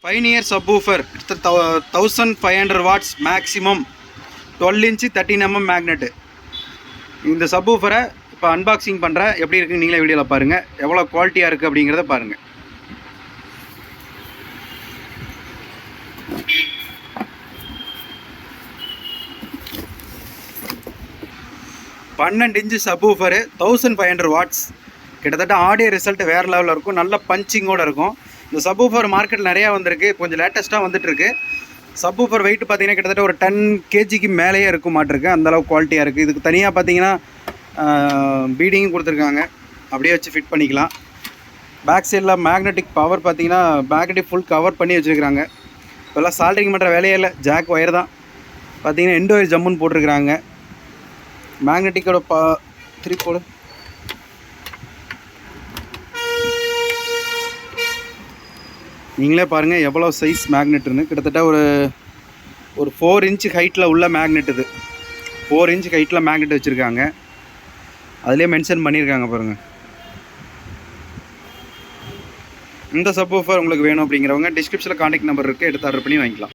Pioneer subwoofer. It's a 1500 watts maximum 12 inch 13 mm magnet. இந்த சப்வூஃபரை இப்போ unboxing பண்ணுறேன். எப்படி இருக்குன்னு நீங்களே வீடியோவில் பாருங்கள். எவ்வளோ குவாலிட்டியாக இருக்குது அப்படிங்கிறத பாருங்கள். பன்னெண்டு இன்ச்சு சப்வூஃபரு 1500 வாட்ஸ். கிட்டத்தட்ட ஆடியோ ரிசல்ட் வேறு லெவலில் இருக்கும். நல்ல பஞ்சிங்கோடு இருக்கும். இந்த சப்வூஃபர் மார்க்கெட்டில் நிறையா வந்திருக்கு. கொஞ்சம் லேட்டஸ்ட்டாக வந்துட்டுருக்கு. சப்வூஃபர் வெயிட் பார்த்தீங்கன்னா கிட்டத்தட்ட ஒரு 10 kgக்கு மேலேயே இருக்கும் மாட்டிருக்கு. அந்தளவுக்கு குவாலிட்டியாக இருக்குது. இதுக்கு தனியாக பார்த்தீங்கன்னா பீடிங்கும் கொடுத்துருக்காங்க. அப்படியே வச்சு ஃபிட் பண்ணிக்கலாம். பேக் சைடில் மேக்னெட்டிக் பவர் பார்த்தீங்கன்னா மேக்னெட்டிக் ஃபுல் கவர் பண்ணி வச்சுருக்காங்க. இப்போல்லாம் சால்ட்ரிங் பண்ணுற வேலையே இல்லை. ஜாக் ஒயர் தான் பார்த்தீங்கன்னா எண்ட் ஒயர் ஜம்முன்னு போட்டிருக்கிறாங்க. மேக்னெட்டிக்கோட 3 போடு. நீங்களே பாருங்கள் எவ்வளோ சைஸ் மேக்னெட்டுன்னு. கிட்டத்தட்ட ஒரு 4 inch ஹைட்டில் உள்ள மேக்னெட். இது 4 inch ஹைட்டில் மேக்னெட் வச்சுருக்காங்க. அதிலே மென்ஷன் பண்ணியிருக்காங்க பாருங்கள். இந்த சப்வூஃபர் உங்களுக்கு வேணும் அப்படிங்கிறவங்க டிஸ்கிரிப்ஷனில் கான்டாக்ட் நம்பர் இருக்குது. எடுத்து ஆர்டர் பண்ணி வாங்கிக்கலாம்.